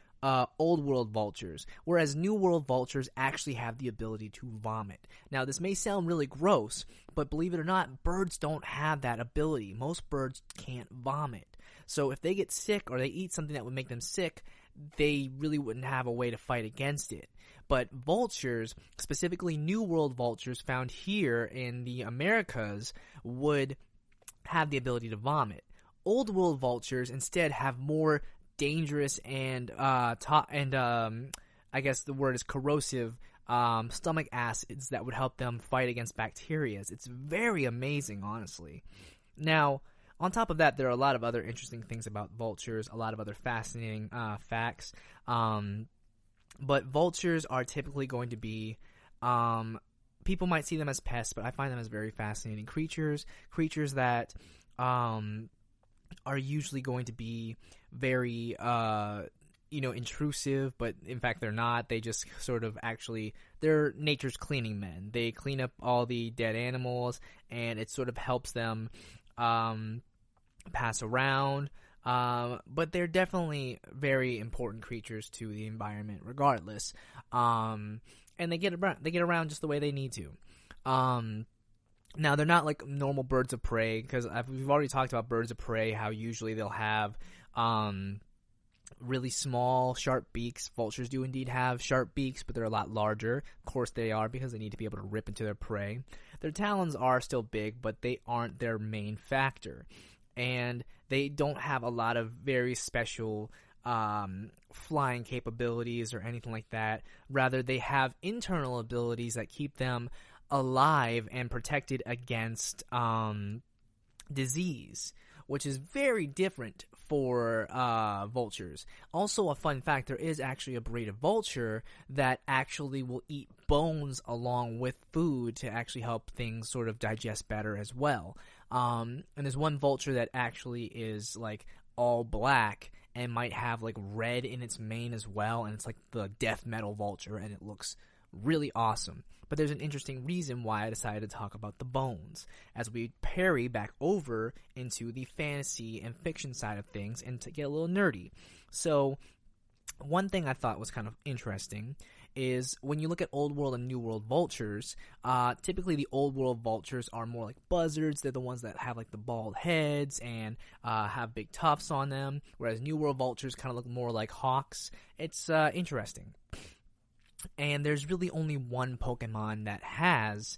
B: Old World vultures, whereas New World vultures actually have the ability to vomit. Now, this may sound really gross, but believe it or not, birds don't have that ability. Most birds can't vomit. So if they get sick or they eat something that would make them sick, they really wouldn't have a way to fight against it. But vultures, specifically New World vultures found here in the Americas, would have the ability to vomit. Old World vultures instead have more dangerous and I guess the word is corrosive stomach acids that would help them fight against bacteria. It's very amazing, honestly. Now, on top of that, there are a lot of other interesting things about vultures, a lot of other fascinating facts. But vultures are typically going to be people might see them as pests, but I find them as very fascinating creatures that are usually going to be very, intrusive, but in fact they're not. They just sort of they're nature's cleaning men. They clean up all the dead animals, and it sort of helps them pass around. But they're definitely very important creatures to the environment regardless. And they get around just the way they need to. Now, they're not like normal birds of prey, because we've already talked about birds of prey, how usually they'll have really small, sharp beaks. Vultures do indeed have sharp beaks, but they're a lot larger. Of course they are, because they need to be able to rip into their prey. Their talons are still big, but they aren't their main factor. And they don't have a lot of very special flying capabilities or anything like that. Rather, they have internal abilities that keep them alive and protected against disease, which is very different for vultures. Also, a fun fact, there is actually a breed of vulture that actually will eat bones along with food to actually help things sort of digest better as well. And there's one vulture that actually is like all black and might have like red in its mane as well, and it's like the death metal vulture, and it looks really awesome. But there's an interesting reason why I decided to talk about the bones, as we parry back over into the fantasy and fiction side of things and to get a little nerdy. So, one thing I thought was kind of interesting is when you look at Old World and New World vultures, typically the Old World vultures are more like buzzards. They're the ones that have like the bald heads and have big tufts on them, whereas New World vultures kind of look more like hawks. It's interesting. And there's really only one Pokemon that has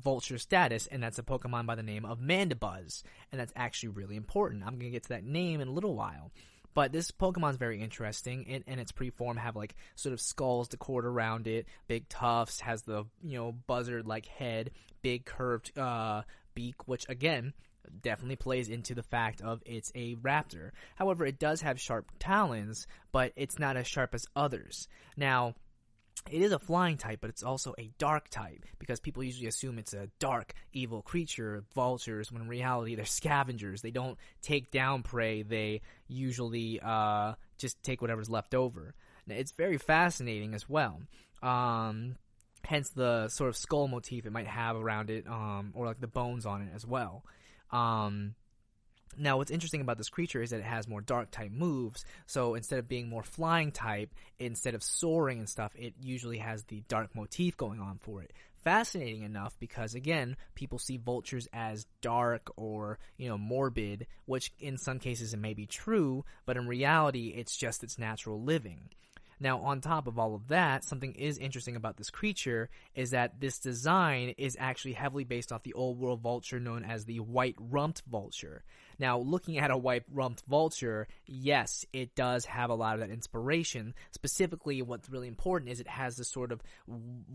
B: vulture status, and that's a Pokemon by the name of Mandibuzz. And that's actually really important. I'm going to get to that name in a little while. But this Pokemon's very interesting, and its pre-form have like sort of skulls decored around it, big tufts, has the, buzzard-like head, big curved beak, which again definitely plays into the fact of it's a raptor. However, it does have sharp talons, but it's not as sharp as others. Now, it is a flying type, but it's also a dark type, because people usually assume it's a dark, evil creature, vultures, when in reality they're scavengers. They don't take down prey, they usually just take whatever's left over. Now, it's very fascinating as well. Hence the sort of skull motif it might have around it, or like the bones on it as well. Now, what's interesting about this creature is that it has more dark-type moves, so instead of being more flying-type, instead of soaring and stuff, it usually has the dark motif going on for it. Fascinating enough because, again, people see vultures as dark or, morbid, which in some cases it may be true, but in reality, it's just its natural living. Now, on top of all of that, something is interesting about this creature is that this design is actually heavily based off the Old World vulture known as the white-rumped vulture. Now, looking at a white-rumped vulture, yes, it does have a lot of that inspiration. Specifically, what's really important is it has this sort of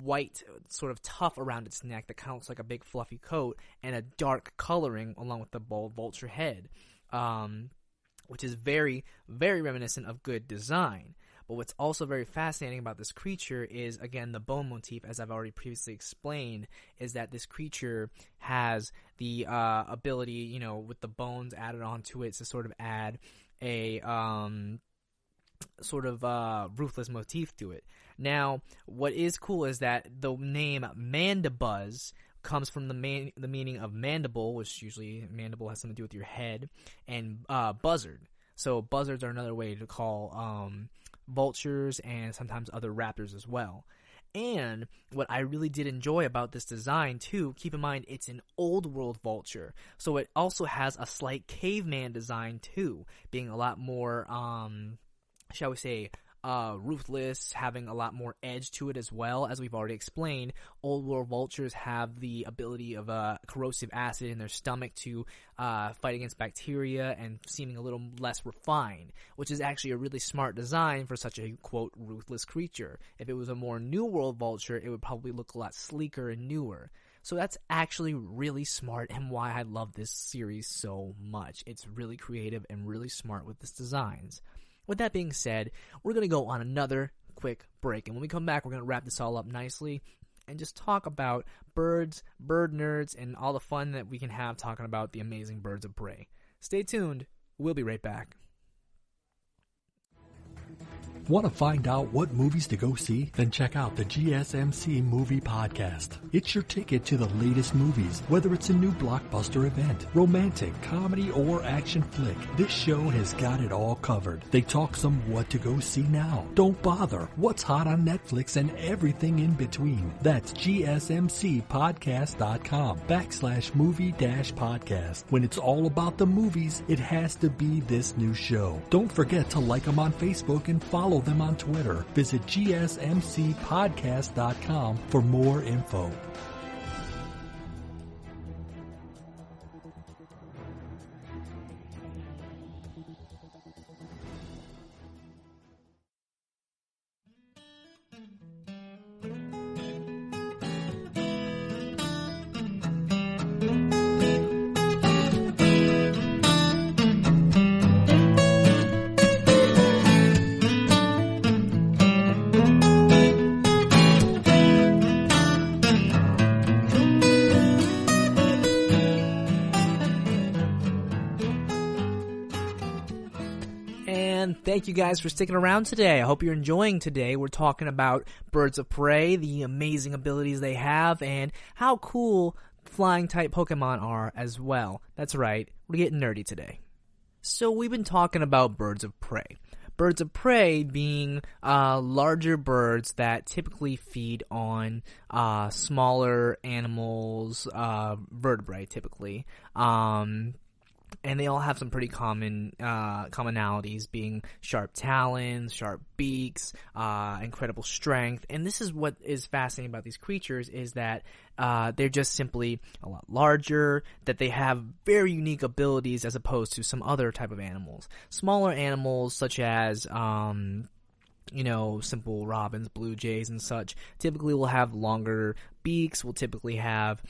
B: white sort of tuft around its neck that kind of looks like a big fluffy coat and a dark coloring along with the bald vulture head, which is very, very reminiscent of good design. But what's also very fascinating about this creature is, again, the bone motif, as I've already previously explained, is that this creature has the ability, with the bones added onto it to sort of add a ruthless motif to it. Now, what is cool is that the name Mandibuzz comes from the meaning of mandible, which usually mandible has something to do with your head, and buzzard. So buzzards are another way to call vultures and sometimes other raptors as well. And what I really did enjoy about this design too, keep in mind it's an old world vulture, so it also has a slight caveman design too, being a lot more shall we say ruthless, having a lot more edge to it as well. As we've already explained, old world vultures have the ability of corrosive acid in their stomach to fight against bacteria and seeming a little less refined, which is actually a really smart design for such a, quote, ruthless creature. If it was a more new world vulture, it would probably look a lot sleeker and newer. So that's actually really smart and why I love this series so much. It's really creative and really smart with its designs. With that being said, we're going to go on another quick break. And when we come back, we're going to wrap this all up nicely and just talk about birds, bird nerds, and all the fun that we can have talking about the amazing birds of prey. Stay tuned. We'll be right back.
E: Want to find out what movies to go see? Then check out the GSMC Movie Podcast. It's your ticket to the latest movies, whether it's a new blockbuster event, romantic, comedy, or action flick. This show has got it all covered. They talk some what to go see now. Don't bother. What's hot on Netflix and everything in between. That's GSMCpodcast.com/movie-podcast. When it's all about the movies, it has to be this new show. Don't forget to like them on Facebook and follow them on Twitter. Visit GSMCpodcast.com for more info.
B: Thank you guys for sticking around today. I hope you're enjoying today. We're talking about birds of prey, the amazing abilities they have, and how cool flying type Pokemon are as well. That's right, we're getting nerdy today. So we've been talking about birds of prey. Birds of prey being larger birds that typically feed on smaller animals, vertebrae typically. And they all have some pretty common commonalities, being sharp talons, sharp beaks, incredible strength. And this is what is fascinating about these creatures, is that they're just simply a lot larger, that they have very unique abilities as opposed to some other type of animals. Smaller animals such as simple robins, blue jays, and such, typically will have longer beaks, will typically have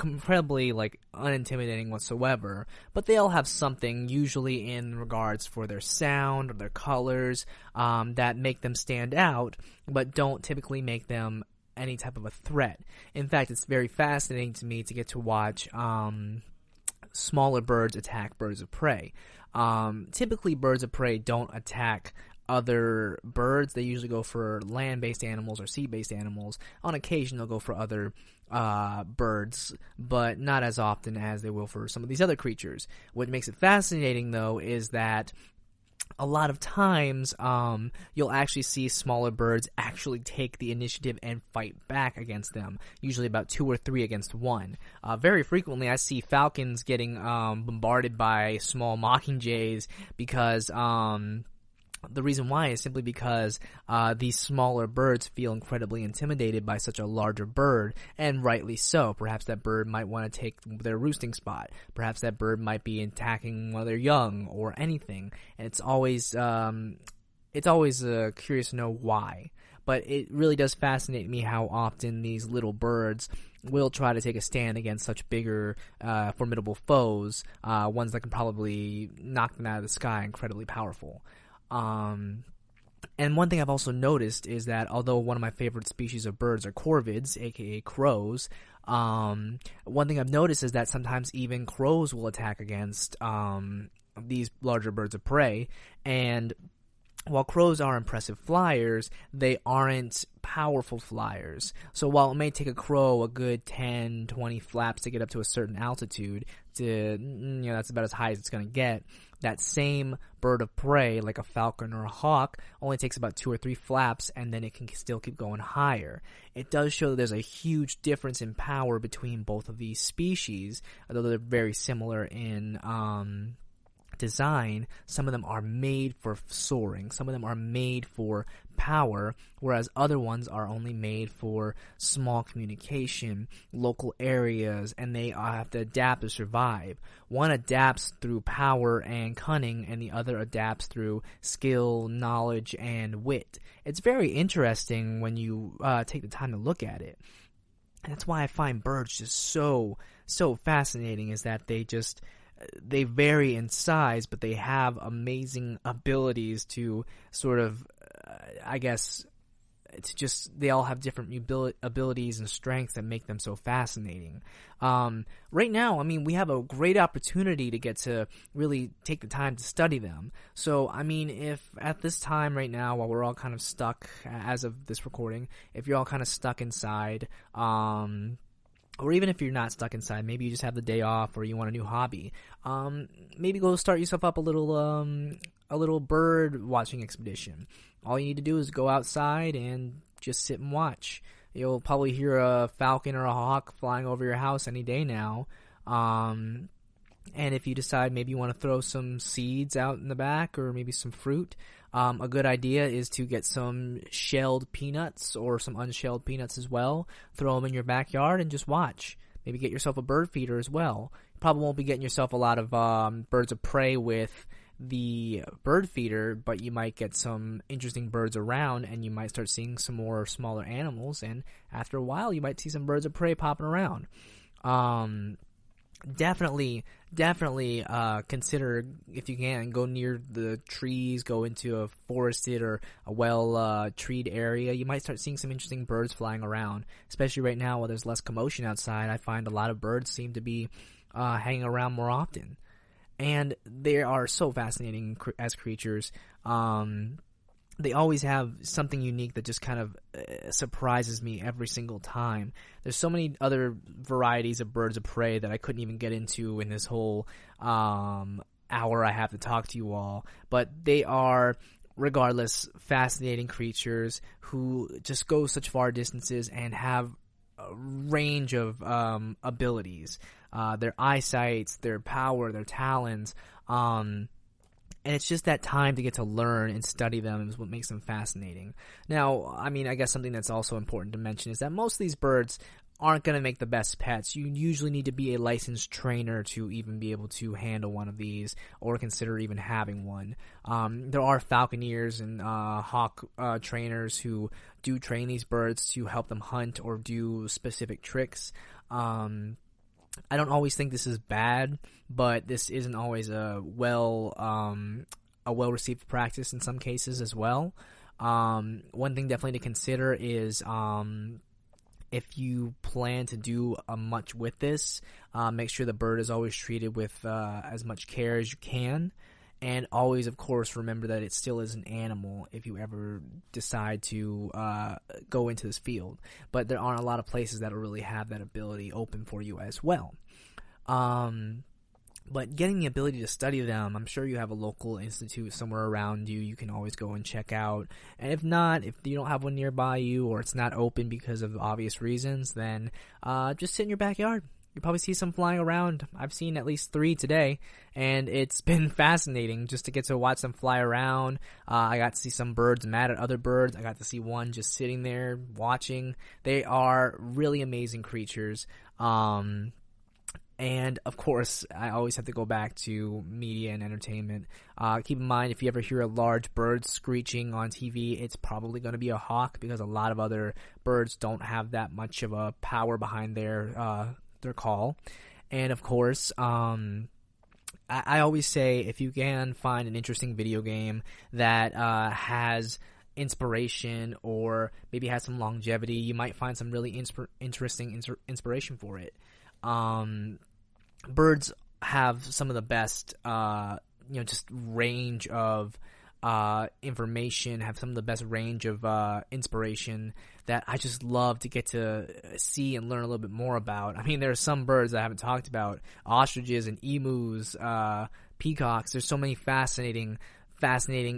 B: incredibly unintimidating whatsoever, but they all have something, usually in regards for their sound or their colors, that make them stand out, but don't typically make them any type of a threat. In fact, it's very fascinating to me to get to watch smaller birds attack birds of prey. Typically, birds of prey don't attack other birds. They usually go for land-based animals or sea-based animals. On occasion, they'll go for other birds, but not as often as they will for some of these other creatures. What makes it fascinating, though, is that a lot of times, you'll actually see smaller birds actually take the initiative and fight back against them, usually about 2 or 3 against 1. Very frequently, I see falcons getting bombarded by small mockingjays because the reason why is simply because these smaller birds feel incredibly intimidated by such a larger bird, and rightly so. Perhaps that bird might want to take their roosting spot. Perhaps that bird might be attacking one of their young or anything. And it's always curious to know why. But it really does fascinate me how often these little birds will try to take a stand against such bigger, formidable foes, ones that can probably knock them out of the sky, incredibly powerful. And one thing I've also noticed is that although one of my favorite species of birds are corvids, aka crows, one thing I've noticed is that sometimes even crows will attack against these larger birds of prey, and while crows are impressive flyers, they aren't powerful flyers. So while it may take a crow a good 10, 20 flaps to get up to a certain altitude, that's about as high as it's going to get, that same bird of prey, like a falcon or a hawk, only takes about 2 or 3 flaps, and then it can still keep going higher. It does show that there's a huge difference in power between both of these species, although they're very similar in design. Some of them are made for soaring, some of them are made for power, whereas other ones are only made for small communication, local areas, and they have to adapt to survive. One adapts through power and cunning, and the other adapts through skill, knowledge, and wit. It's very interesting when you take the time to look at it. And that's why I find birds just so fascinating, is that they vary in size, but they have amazing abilities to sort of, they all have different abilities and strengths that make them so fascinating. Right now, we have a great opportunity to get to really take the time to study them. So, if at this time right now, while we're all kind of stuck, as of this recording, if you're all kind of stuck inside, or even if you're not stuck inside, maybe you just have the day off or you want a new hobby, maybe go start yourself up a little bird watching expedition. All you need to do is go outside and just sit and watch. You'll probably hear a falcon or a hawk flying over your house any day now. And if you decide maybe you want to throw some seeds out in the back or maybe some fruit, a good idea is to get some shelled peanuts or some unshelled peanuts as well. Throw them in your backyard and just watch. Maybe get yourself a bird feeder as well. You probably won't be getting yourself a lot of birds of prey with the bird feeder, but you might get some interesting birds around, and you might start seeing some more smaller animals, and after a while you might see some birds of prey popping around. Definitely consider, if you can, go near the trees, go into a forested or a well-treed area. You might start seeing some interesting birds flying around, especially right now while there's less commotion outside. I find a lot of birds seem to be hanging around more often. And they are so fascinating as creatures. They always have something unique that just kind of surprises me every single time. There's so many other varieties of birds of prey that I couldn't even get into in this whole hour I have to talk to you all, but they are, regardless, fascinating creatures who just go such far distances and have a range of abilities. Their eyesight, their power, their talents, and it's just that time to get to learn and study them is what makes them fascinating. Now, I mean, I guess something that's also important to mention is that most of these birds aren't going to make the best pets. You usually need to be a licensed trainer to even be able to handle one of these or consider even having one. There are falconeers and hawk trainers who do train these birds to help them hunt or do specific tricks. I don't always think this is bad, but this isn't always a well-received practice in some cases as well. One thing definitely to consider is if you plan to do much with this, make sure the bird is always treated with as much care as you can. And always, of course, remember that it still is an animal if you ever decide to go into this field. But there aren't a lot of places that will really have that ability open for you as well. But getting the ability to study them, I'm sure you have a local institute somewhere around you you can always go and check out. And if not, if you don't have one nearby you or it's not open because of obvious reasons, then just sit in your backyard. You'll probably see some flying around. I've seen at least 3 today, and it's been fascinating just to get to watch them fly around. I got to see some birds mad at other birds. I got to see one just sitting there watching. They are really amazing creatures. And, of course, I always have to go back to media and entertainment. Keep in mind, if you ever hear a large bird screeching on TV, it's probably going to be a hawk because a lot of other birds don't have that much of a power behind their call. And, of course, I always say if you can find an interesting video game that has inspiration or maybe has some longevity, you might find some really interesting inspiration for it. Birds have some of the best, just range of information, have some of the best range of inspiration that I just love to get to see and learn a little bit more about. I mean, there are some birds I haven't talked about, ostriches and emus, peacocks. There's so many fascinating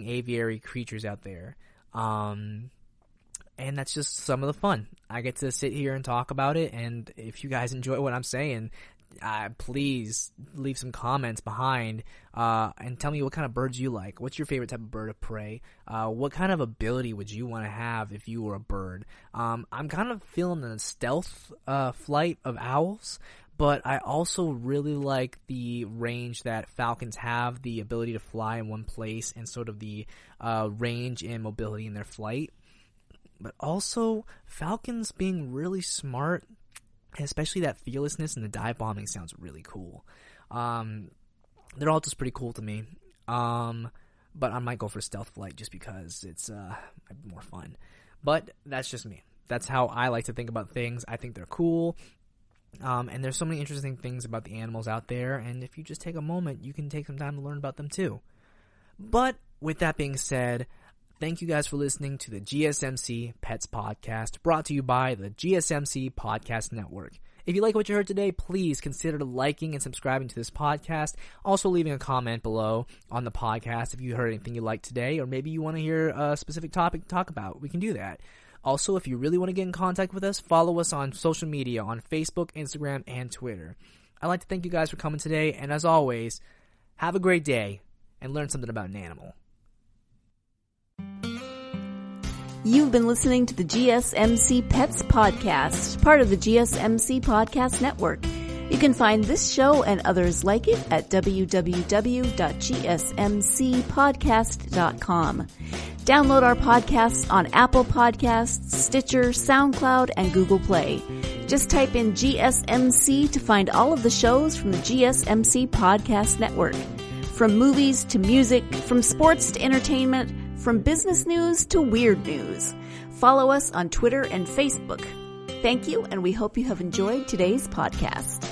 B: aviary creatures out there. And that's just some of the fun. I get to sit here and talk about it, and if you guys enjoy what I'm saying, please leave some comments behind and tell me what kind of birds you like. What's your favorite type of bird of prey? What kind of ability would you want to have if you were a bird? I'm kind of feeling the stealth flight of owls, but I also really like the range that falcons have, the ability to fly in one place and sort of the range and mobility in their flight. But also, falcons being really smart, especially that fearlessness and the dive bombing sounds really cool. They're all just pretty cool to me. But I might go for stealth flight just because it's more fun. But that's just me. That's how I like to think about things. I think they're cool. And there's so many interesting things about the animals out there. And if you just take a moment, you can take some time to learn about them too. But with that being said, thank you guys for listening to the GSMC Pets Podcast, brought to you by the GSMC Podcast Network. If you like what you heard today, please consider liking and subscribing to this podcast. Also leaving a comment below on the podcast if you heard anything you liked today, or maybe you want to hear a specific topic to talk about. We can do that. Also, if you really want to get in contact with us, follow us on social media on Facebook, Instagram, and Twitter. I'd like to thank you guys for coming today, and as always, have a great day and learn something about an animal.
A: You've been listening to the GSMC Pets Podcast, part of the GSMC Podcast Network. You can find this show and others like it at www.gsmcpodcast.com. Download our podcasts on Apple Podcasts, Stitcher, SoundCloud, and Google Play. Just type in GSMC to find all of the shows from the GSMC Podcast Network. From movies to music, from sports to entertainment, from business news to weird news. Follow us on Twitter and Facebook. Thank you, and we hope you have enjoyed today's podcast.